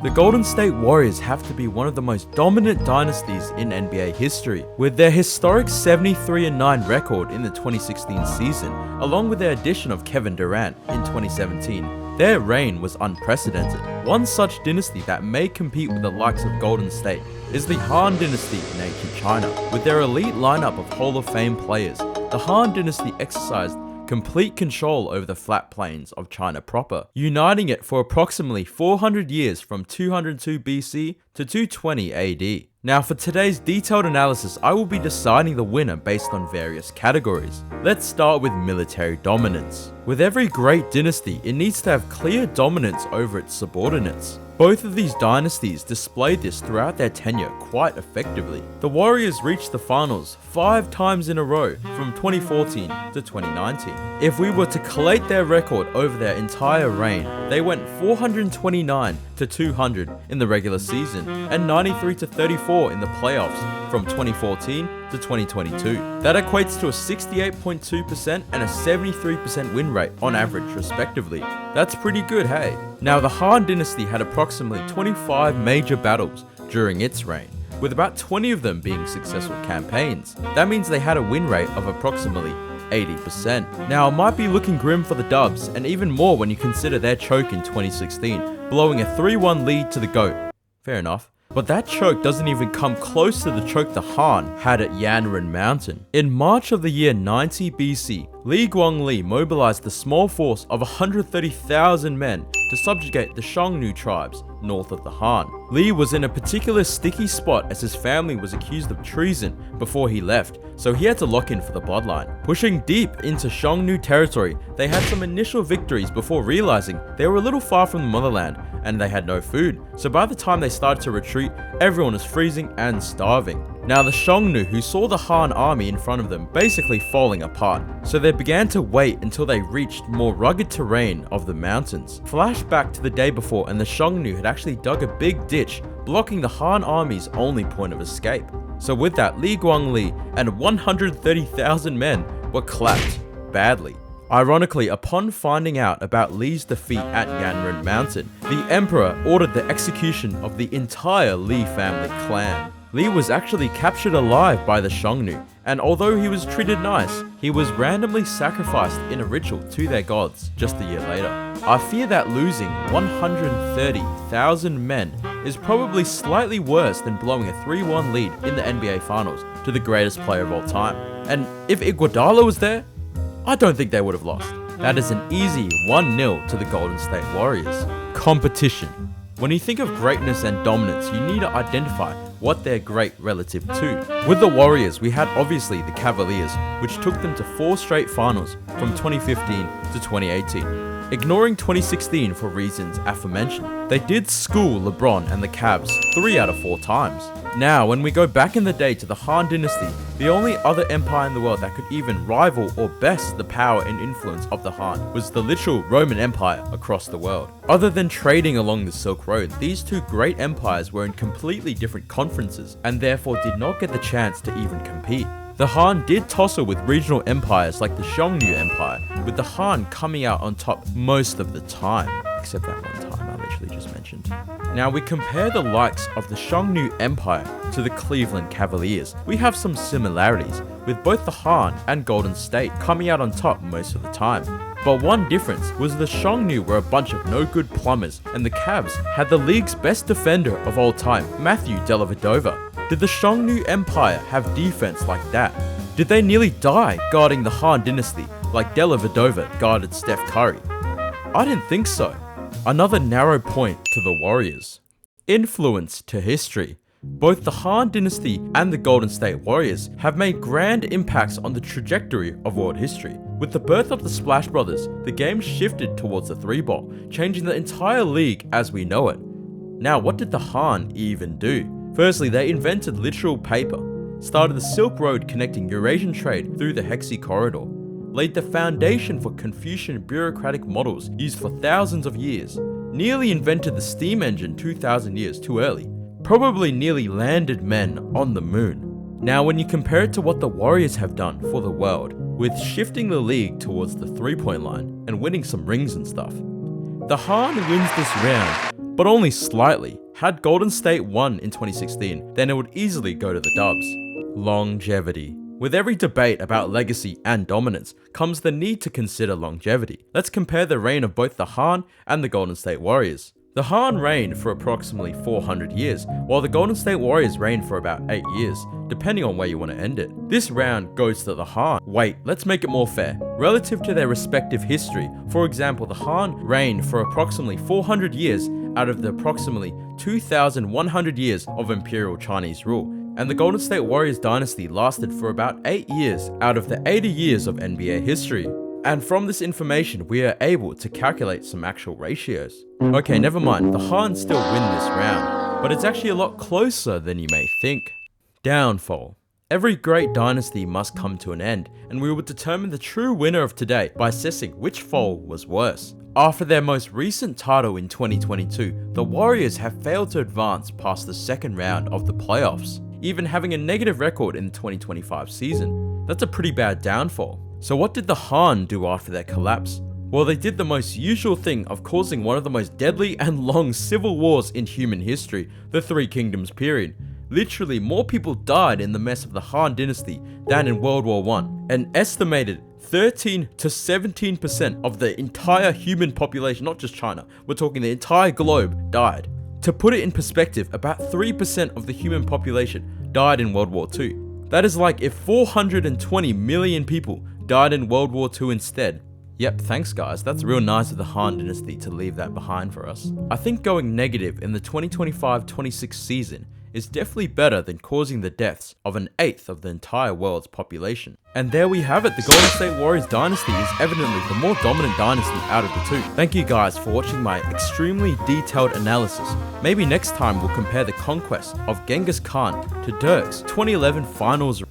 The Golden State Warriors have to be one of the most dominant dynasties in NBA history, with their historic 73-9 record in the 2016 season, along with their addition of Kevin Durant in 2017. Their reign was unprecedented. One such dynasty that may compete with the likes of Golden State is the Han Dynasty in ancient China. With their elite lineup of Hall of Fame players, the Han Dynasty exercised complete control over the flat plains of China proper, uniting it for approximately 400 years from 202 BC to 220 AD. Now for today's detailed analysis, I will be deciding the winner based on various categories. Let's start with military dominance. With every great dynasty, it needs to have clear dominance over its subordinates. Both of these dynasties displayed this throughout their tenure quite effectively. The Warriors reached the finals 5 times in a row from 2014 to 2019. If we were to collate their record over their entire reign, they went 429 to 200 in the regular season and 93 to 34 in the playoffs from 2014 to 2022. That equates to a 68.2% and a 73% win rate on average respectively. That's pretty good, hey? Now the Han Dynasty had approximately 25 major battles during its reign, with about 20 of them being successful campaigns. That means they had a win rate of approximately 80%. Now it might be looking grim for the Dubs, and even more when you consider their choke in 2016, blowing a 3-1 lead to the GOAT. Fair enough. But that choke doesn't even come close to the choke the Han had at Yanran Mountain. In March of the year 90 BC, Li mobilized a small force of 130,000 men to subjugate the Xiongnu tribes north of the Han. Li was in a particular sticky spot as his family was accused of treason before he left, so he had to lock in for the bloodline. Pushing deep into Xiongnu territory, they had some initial victories before realizing they were a little far from the motherland and they had no food, so by the time they started to retreat, everyone was freezing and starving. Now the Xiongnu, who saw the Han army in front of them basically falling apart, so they began to wait until they reached more rugged terrain of the mountains. Flash back to the day before and the Xiongnu had actually dug a big ditch, blocking the Han army's only point of escape. So with that, Li and 130,000 men were clapped badly. Ironically, upon finding out about Li's defeat at Yanran Mountain, the emperor ordered the execution of the entire Li family clan. Li was actually captured alive by the Xiongnu, and although he was treated nice, he was randomly sacrificed in a ritual to their gods just a year later. I fear that losing 130,000 men is probably slightly worse than blowing a 3-1 lead in the NBA Finals to the greatest player of all time. And if Iguodala was there, I don't think they would have lost. That is an easy 1-0 to the Golden State Warriors. Competition. When you think of greatness and dominance, you need to identify what they're great relative to. With the Warriors, we had obviously the Cavaliers, which took them to 4 straight finals from 2015 to 2018. Ignoring 2016 for reasons aforementioned, they did school LeBron and the Cavs 3 out of 4 times. Now, when we go back in the day to the Han Dynasty, the only other empire in the world that could even rival or best the power and influence of the Han was the literal Roman Empire across the world. Other than trading along the Silk Road, these two great empires were in completely different conferences and therefore did not get the chance to even compete. The Han did tussle with regional empires like the Xiongnu Empire, with the Han coming out on top most of the time, except that one time I literally just mentioned. Now we compare the likes of the Xiongnu Empire to the Cleveland Cavaliers. We have some similarities, with both the Han and Golden State coming out on top most of the time. But one difference was the Xiongnu were a bunch of no good plumbers, and the Cavs had the league's best defender of all time, Matthew Dellavedova. Did the Xiongnu Empire have defense like that? Did they nearly die guarding the Han Dynasty like Dellavedova guarded Steph Curry? I didn't think so. Another narrow point to the Warriors. Influence to history. Both the Han Dynasty and the Golden State Warriors have made grand impacts on the trajectory of world history. With the birth of the Splash Brothers, the game shifted towards the 3-ball, changing the entire league as we know it. Now, what did the Han even do? Firstly, they invented literal paper, started the Silk Road connecting Eurasian trade through the Hexi Corridor, laid the foundation for Confucian bureaucratic models used for thousands of years, nearly invented the steam engine 2,000 years too early, probably nearly landed men on the moon. Now when you compare it to what the Warriors have done for the world, with shifting the league towards the 3-point line and winning some rings and stuff, the Han wins this round but only slightly. Had Golden State won in 2016, then it would easily go to the Dubs. Longevity. With every debate about legacy and dominance comes the need to consider longevity. Let's compare the reign of both the Han and the Golden State Warriors. The Han reigned for approximately 400 years, while the Golden State Warriors reigned for about 8 years, depending on where you want to end it. This round goes to the Han. Wait, let's make it more fair. Relative to their respective history, for example, the Han reigned for approximately 400 years out of the approximately 2,100 years of Imperial Chinese rule, and the Golden State Warriors Dynasty lasted for about 8 years out of the 80 years of NBA history. And from this information, we are able to calculate some actual ratios. Okay, never mind, the Han still win this round, but it's actually a lot closer than you may think. Downfall. Every great dynasty must come to an end, and we will determine the true winner of today by assessing which fall was worse. After their most recent title in 2022, the Warriors have failed to advance past the second round of the playoffs, even having a negative record in the 2025 season. That's a pretty bad downfall. So what did the Han do after their collapse? Well, they did the most usual thing of causing one of the most deadly and long civil wars in human history, the Three Kingdoms period. Literally, more people died in the mess of the Han Dynasty than in World War I. An estimated 13 to 17% of the entire human population, not just China, we're talking the entire globe, died. To put it in perspective, about 3% of the human population died in World War II. That is like if 420 million people died in World War II instead. Yep, thanks guys, that's real nice of the Han Dynasty to leave that behind for us. I think going negative in the 2025-26 season is definitely better than causing the deaths of an eighth of the entire world's population. And there we have it, the Golden State Warriors Dynasty is evidently the more dominant dynasty out of the two. Thank you guys for watching my extremely detailed analysis. Maybe next time we'll compare the conquest of Genghis Khan to Dirk's 2011 finals